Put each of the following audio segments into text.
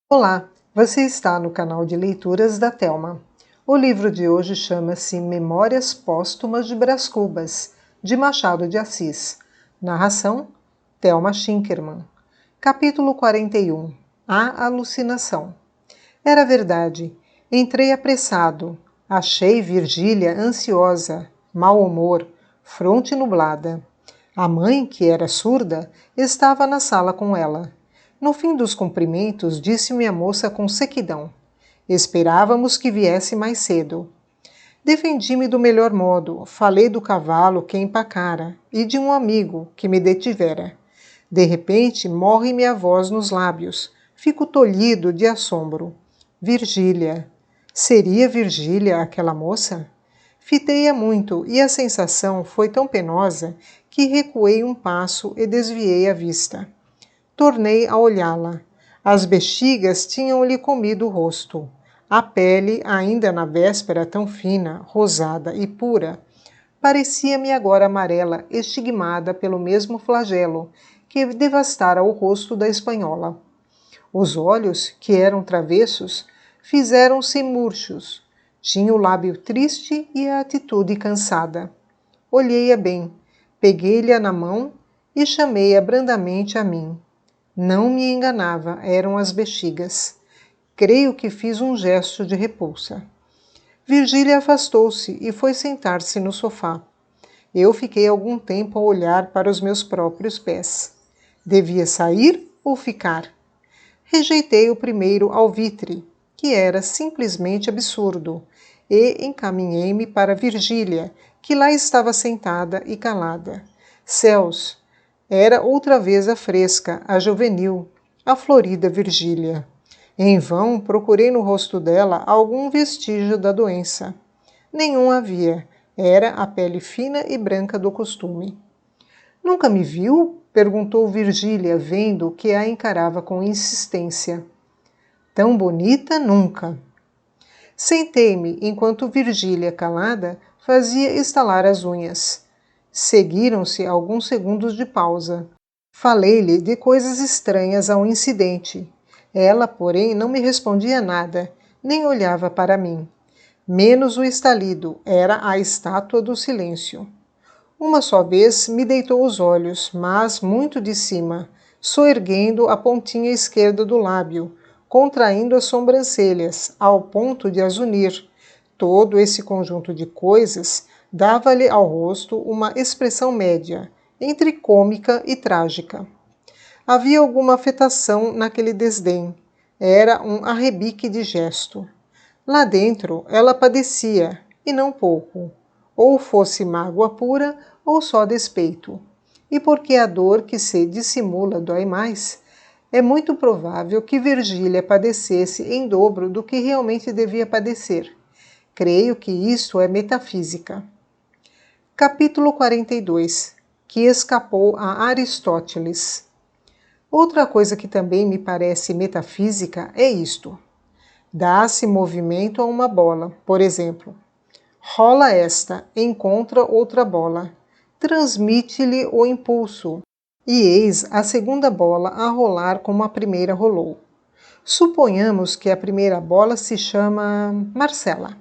Olá, você está no canal de leituras da Telma. O livro de hoje chama-se Memórias Póstumas de Brás Cubas, de Machado de Assis. Narração: Thelma Schinkermann. Capítulo 41. A Alucinação. Era verdade. Entrei apressado. Achei Virgília ansiosa, mau humor, fronte nublada. A mãe, que era surda, estava na sala com ela. No fim dos cumprimentos, disse-me a moça com sequidão: esperávamos que viesse mais cedo. Defendi-me do melhor modo, falei do cavalo que empacara e de um amigo que me detivera. De repente, morre-me a voz nos lábios. Fico tolhido de assombro. Virgília. Seria Virgília aquela moça? Fitei-a muito e a sensação foi tão penosa que recuei um passo e desviei a vista. Tornei a olhá-la. As bexigas tinham-lhe comido o rosto. A pele, ainda na véspera tão fina, rosada e pura, parecia-me agora amarela, estigmada pelo mesmo flagelo que devastara o rosto da espanhola. Os olhos, que eram travessos, fizeram-se murchos. Tinha o lábio triste e a atitude cansada. Olhei-a bem, peguei-lhe na mão e chamei-a brandamente a mim. Não me enganava, eram as bexigas. Creio que fiz um gesto de repulsa. Virgília afastou-se e foi sentar-se no sofá. Eu fiquei algum tempo a olhar para os meus próprios pés. Devia sair ou ficar? Rejeitei o primeiro alvitre, que era simplesmente absurdo, e encaminhei-me para Virgília, que lá estava sentada e calada. Céus! Era outra vez a fresca, a juvenil, a florida Virgília. Em vão procurei no rosto dela algum vestígio da doença. Nenhum havia. Era a pele fina e branca do costume. Nunca me viu? Perguntou Virgília, vendo que a encarava com insistência. Tão bonita, nunca. Sentei-me, enquanto Virgília, calada, fazia estalar as unhas. Seguiram-se alguns segundos de pausa. Falei-lhe de coisas estranhas ao incidente. Ela, porém, não me respondia nada, nem olhava para mim. Menos o estalido, era a estátua do silêncio. Uma só vez me deitou os olhos, mas muito de cima, soerguendo a pontinha esquerda do lábio, contraindo as sobrancelhas, ao ponto de as unir. Todo esse conjunto de coisas dava-lhe ao rosto uma expressão média, entre cômica e trágica. Havia alguma afetação naquele desdém. Era um arrebique de gesto. Lá dentro ela padecia, e não pouco. Ou fosse mágoa pura, ou só despeito. E porque a dor que se dissimula dói mais, é muito provável que Virgília padecesse em dobro do que realmente devia padecer. Creio que isso é metafísica. Capítulo 42. Que escapou a Aristóteles. Outra coisa que também me parece metafísica é isto. Dá-se movimento a uma bola, por exemplo. Rola esta, encontra outra bola. Transmite-lhe o impulso. E eis a segunda bola a rolar como a primeira rolou. Suponhamos que a primeira bola se chama Marcela.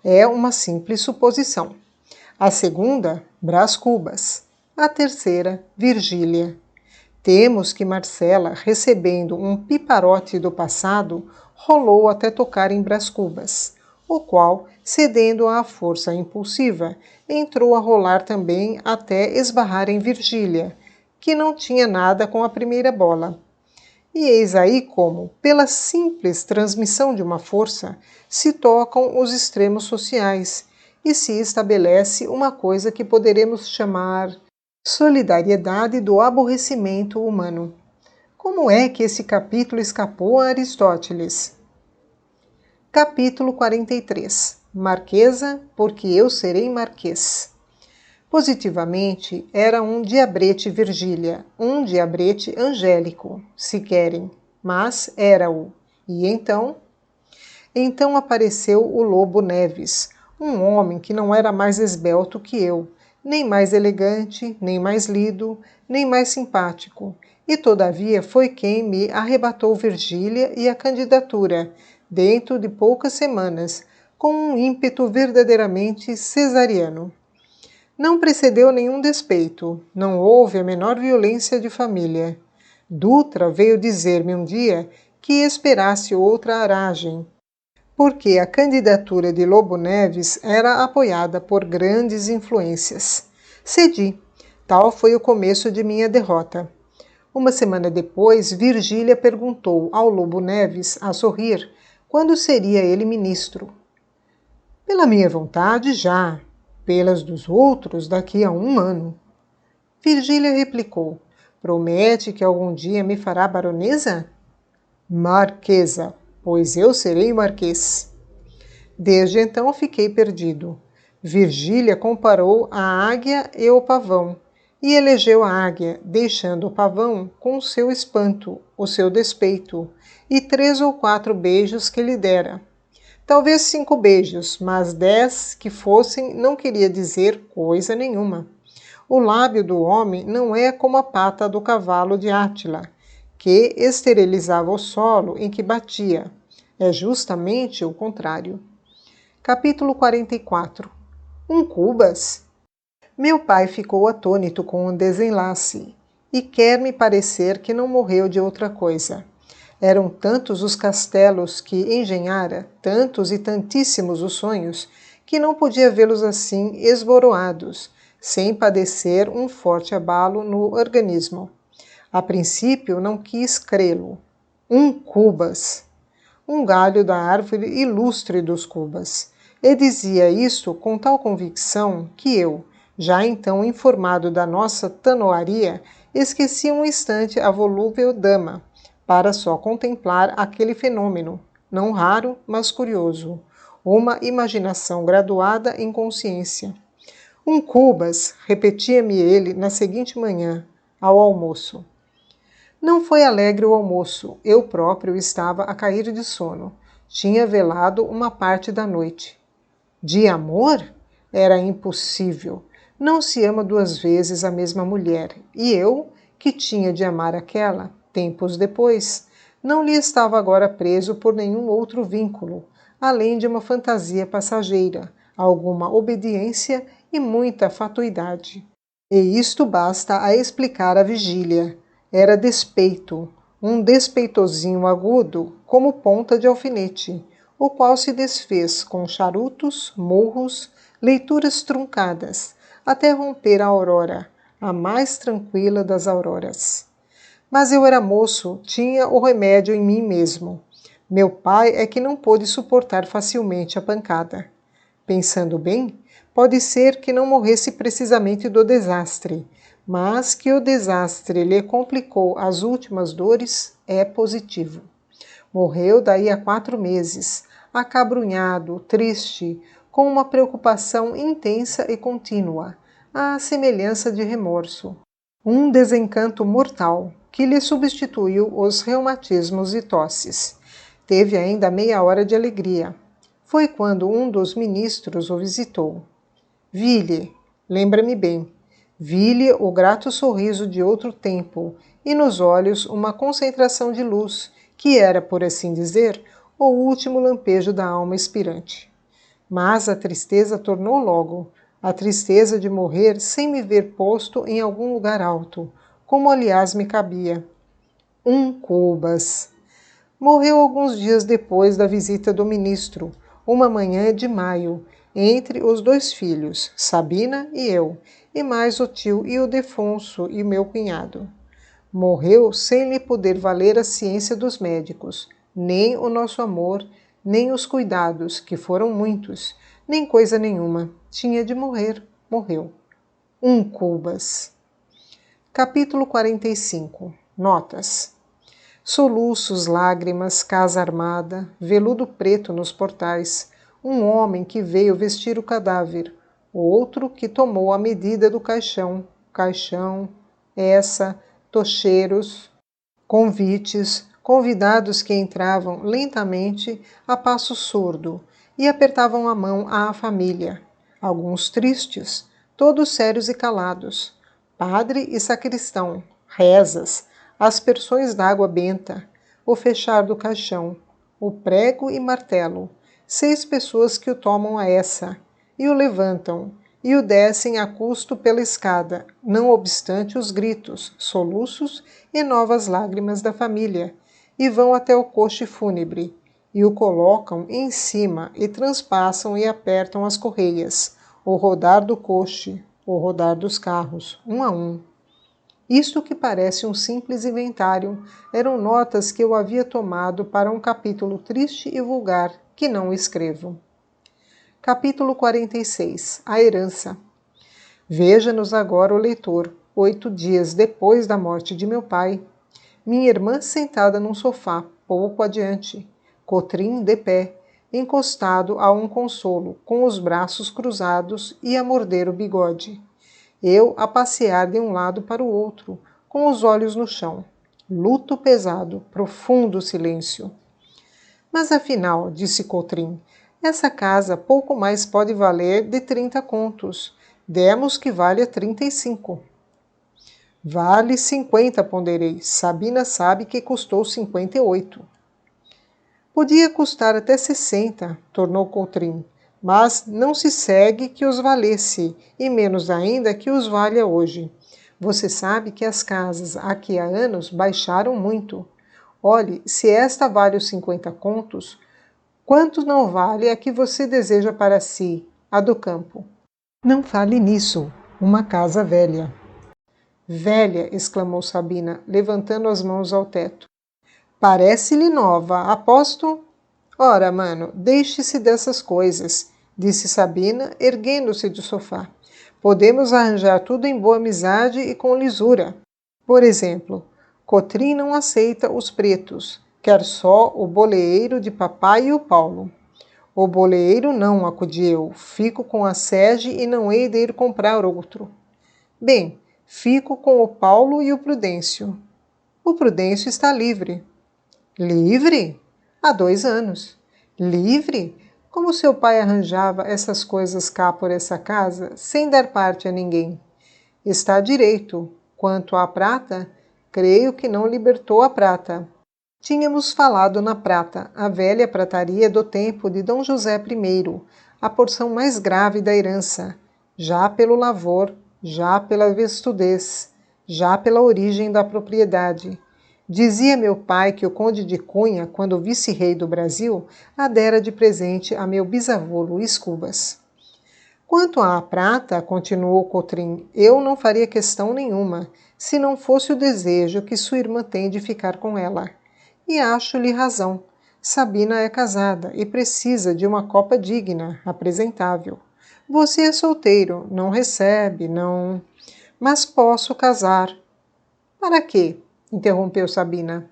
É uma simples suposição. A segunda, Brás Cubas. A terceira, Virgília. Temos que Marcela, recebendo um piparote do passado, rolou até tocar em Brás Cubas, o qual, cedendo à força impulsiva, entrou a rolar também até esbarrar em Virgília, que não tinha nada com a primeira bola. E eis aí como, pela simples transmissão de uma força, se tocam os extremos sociais e se estabelece uma coisa que poderemos chamar solidariedade do aborrecimento humano. Como é que esse capítulo escapou a Aristóteles? Capítulo 43. Marquesa, porque eu serei marquês. Positivamente, era um diabrete Virgília, um diabrete angélico, se querem, mas era-o. E então? Então apareceu o Lobo Neves, um homem que não era mais esbelto que eu, nem mais elegante, nem mais lido, nem mais simpático, e todavia foi quem me arrebatou Virgília e a candidatura, dentro de poucas semanas, com um ímpeto verdadeiramente cesariano. Não precedeu nenhum despeito, não houve a menor violência de família. Dutra veio dizer-me um dia que esperasse outra aragem, porque a candidatura de Lobo Neves era apoiada por grandes influências. Cedi. Tal foi o começo de minha derrota. Uma semana depois, Virgília perguntou ao Lobo Neves, a sorrir, quando seria ele ministro. Pela minha vontade, já. Pelas dos outros, daqui a 1 ano. Virgília replicou, promete que algum dia me fará baronesa? Marquesa, pois eu serei marquês. Desde então fiquei perdido. Virgília comparou a águia e o pavão, e elegeu a águia, deixando o pavão com o seu espanto, o seu despeito, e 3 ou 4 beijos que lhe dera. Talvez 5 beijos, mas 10 que fossem não queria dizer coisa nenhuma. O lábio do homem não é como a pata do cavalo de Átila, que esterilizava o solo em que batia. É justamente o contrário. Capítulo 44. Cubas? Meu pai ficou atônito com o desenlace, e quer-me parecer que não morreu de outra coisa. Eram tantos os castelos que engenhara, tantos e tantíssimos os sonhos, que não podia vê-los assim esboroados, sem padecer um forte abalo no organismo. A princípio não quis crê-lo. Cubas! Um galho da árvore ilustre dos Cubas. E dizia isto com tal convicção que eu, já então informado da nossa tanoaria, esqueci um instante a volúvel dama, para só contemplar aquele fenômeno, não raro, mas curioso, uma imaginação graduada em consciência. Cubas, repetia-me ele na seguinte manhã, ao almoço. Não foi alegre o almoço, eu próprio estava a cair de sono. Tinha velado uma parte da noite. De amor? Era impossível. Não se ama 2 vezes a mesma mulher, e eu, que tinha de amar aquela, tempos depois, não lhe estava agora preso por nenhum outro vínculo, além de uma fantasia passageira, alguma obediência e muita fatuidade. E isto basta a explicar a vigília. Era despeito, um despeitozinho agudo, como ponta de alfinete, o qual se desfez com charutos, murros, leituras truncadas, até romper a aurora, a mais tranquila das auroras. Mas eu era moço, tinha o remédio em mim mesmo. Meu pai é que não pôde suportar facilmente a pancada. Pensando bem, pode ser que não morresse precisamente do desastre, mas que o desastre lhe complicou as últimas dores é positivo. Morreu daí a 4 meses, acabrunhado, triste, com uma preocupação intensa e contínua, à semelhança de remorso. Um desencanto mortal, que lhe substituiu os reumatismos e tosses. Teve ainda meia hora de alegria. Foi quando um dos ministros o visitou. Vi-lhe, lembra-me bem, vi-lhe o grato sorriso de outro tempo e nos olhos uma concentração de luz, que era, por assim dizer, o último lampejo da alma expirante. Mas a tristeza tornou logo, a tristeza de morrer sem me ver posto em algum lugar alto, como aliás me cabia. Cubas. Morreu alguns dias depois da visita do ministro, uma manhã de maio, entre os 2 filhos, Sabina e eu, e mais o tio Ildefonso e meu cunhado. Morreu sem lhe poder valer a ciência dos médicos, nem o nosso amor, nem os cuidados, que foram muitos, nem coisa nenhuma. Tinha de morrer, morreu. Cubas. Capítulo 45. Notas. Soluços, lágrimas, casa armada, veludo preto nos portais, um homem que veio vestir o cadáver, outro que tomou a medida do caixão, essa, tocheiros, convites, convidados que entravam lentamente a passo surdo e apertavam a mão à família, alguns tristes, todos sérios e calados. Padre e sacristão, rezas, aspersões d'água benta, o fechar do caixão, o prego e martelo, 6 pessoas que o tomam a essa, e o levantam, e o descem a custo pela escada, não obstante os gritos, soluços e novas lágrimas da família, e vão até o coche fúnebre, e o colocam em cima e transpassam e apertam as correias, o rodar do coche, o rodar dos carros, um a um. Isto que parece um simples inventário eram notas que eu havia tomado para um capítulo triste e vulgar que não escrevo. Capítulo 46. A herança. Veja-nos agora o leitor, 8 dias depois da morte de meu pai. Minha irmã sentada num sofá, pouco adiante. Cotrim de pé, encostado a um consolo, com os braços cruzados e a morder o bigode. Eu a passear de um lado para o outro, com os olhos no chão. Luto pesado, profundo silêncio. Mas afinal, disse Cotrim, essa casa pouco mais pode valer de 30 contos. Demos que valha 35. Vale 50, ponderei. Sabina sabe que custou 58. Podia custar até 60, tornou Cotrim, mas não se segue que os valesse, e menos ainda que os valha hoje. Você sabe que as casas aqui há anos baixaram muito. Olhe, se esta vale os 50 contos, quanto não vale a que você deseja para si, a do campo? Não fale nisso, uma casa velha. Velha, exclamou Sabina, levantando as mãos ao teto. Parece-lhe nova, aposto? Ora, mano, deixe-se dessas coisas, disse Sabina, erguendo-se do sofá. Podemos arranjar tudo em boa amizade e com lisura. Por exemplo, Cotrim não aceita os pretos, quer só o boleeiro de papai e o Paulo. O boleeiro não, acudi eu, fico com a sege e não hei de ir comprar outro. Bem, fico com o Paulo e o Prudêncio. O Prudêncio está livre. Livre? Há 2 anos. Livre? Como seu pai arranjava essas coisas cá por essa casa, sem dar parte a ninguém? Está direito. Quanto à prata, creio que não libertou a prata. Tínhamos falado na prata, a velha prataria do tempo de Dom José I, a porção mais grave da herança, já pelo lavor, já pela vestudez, já pela origem da propriedade. Dizia meu pai que o conde de Cunha, quando vice-rei do Brasil, a dera de presente a meu bisavô Luís Cubas. Quanto à prata, continuou Cotrim, eu não faria questão nenhuma, se não fosse o desejo que sua irmã tem de ficar com ela. E acho-lhe razão. Sabina é casada e precisa de uma copa digna, apresentável. Você é solteiro, não recebe, não... Mas posso casar. Para quê? Interrompeu Sabina.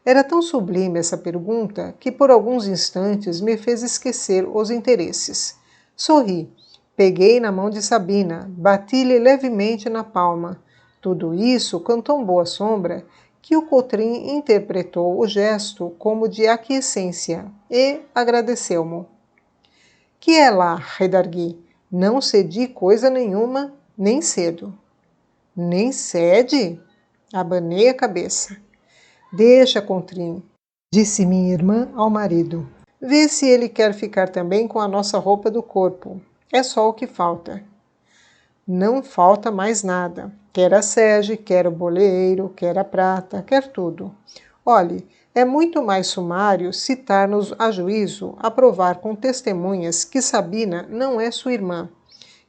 Era tão sublime essa pergunta que por alguns instantes me fez esquecer os interesses. Sorri. Peguei na mão de Sabina, bati-lhe levemente na palma. Tudo isso com tão boa sombra que o Cotrim interpretou o gesto como de aquiescência e agradeceu-mo. Que é lá, redargui, não cedi coisa nenhuma, nem cedo. Nem cede? Abanei a cabeça. Deixa, Cotrim, disse minha irmã ao marido. Vê se ele quer ficar também com a nossa roupa do corpo. É só o que falta. Não falta mais nada. Quer a sege, quer o boleeiro, quer a prata, quer tudo. Olhe, é muito mais sumário citar-nos a juízo, a provar com testemunhas que Sabina não é sua irmã,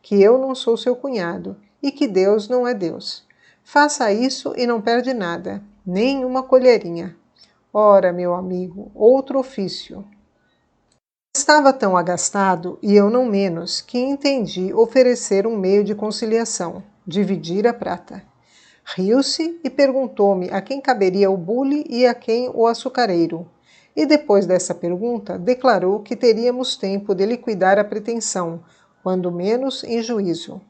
que eu não sou seu cunhado e que Deus não é Deus. Faça isso e não perde nada, nem uma colherinha. Ora, meu amigo, outro ofício. Estava tão agastado, e eu não menos, que entendi oferecer um meio de conciliação, dividir a prata. Riu-se e perguntou-me a quem caberia o bule e a quem o açucareiro. E depois dessa pergunta, declarou que teríamos tempo de liquidar a pretensão, quando menos em juízo.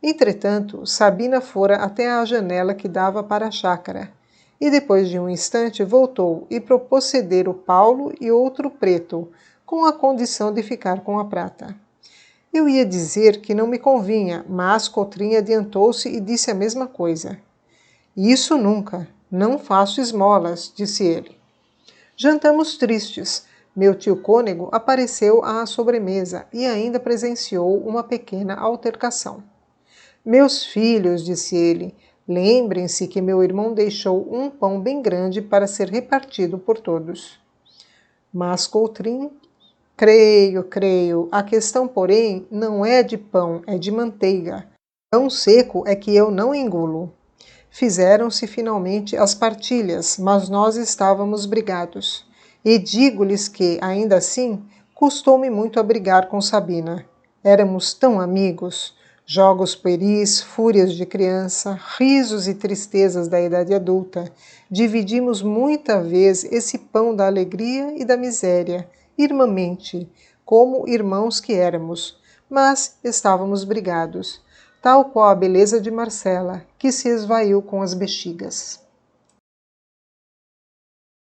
Entretanto, Sabina fora até à janela que dava para a chácara, e depois de um instante voltou e propôs ceder o Paulo e outro preto, com a condição de ficar com a prata. Eu ia dizer que não me convinha, mas Cotrim adiantou-se e disse a mesma coisa. Isso nunca, não faço esmolas, disse ele. Jantamos tristes. Meu tio Cônego apareceu à sobremesa e ainda presenciou uma pequena altercação. Meus filhos, disse ele, lembrem-se que meu irmão deixou um pão bem grande para ser repartido por todos. Mas Coutrin, creio, a questão, porém, não é de pão, é de manteiga. Pão seco é que eu não engulo. Fizeram-se finalmente as partilhas, mas nós estávamos brigados. E digo-lhes que, ainda assim, custou-me muito a brigar com Sabina. Éramos tão amigos. Jogos pueris, fúrias de criança, risos e tristezas da idade adulta. Dividimos muita vez esse pão da alegria e da miséria, irmãmente, como irmãos que éramos, mas estávamos brigados, tal qual a beleza de Marcela, que se esvaiu com as bexigas.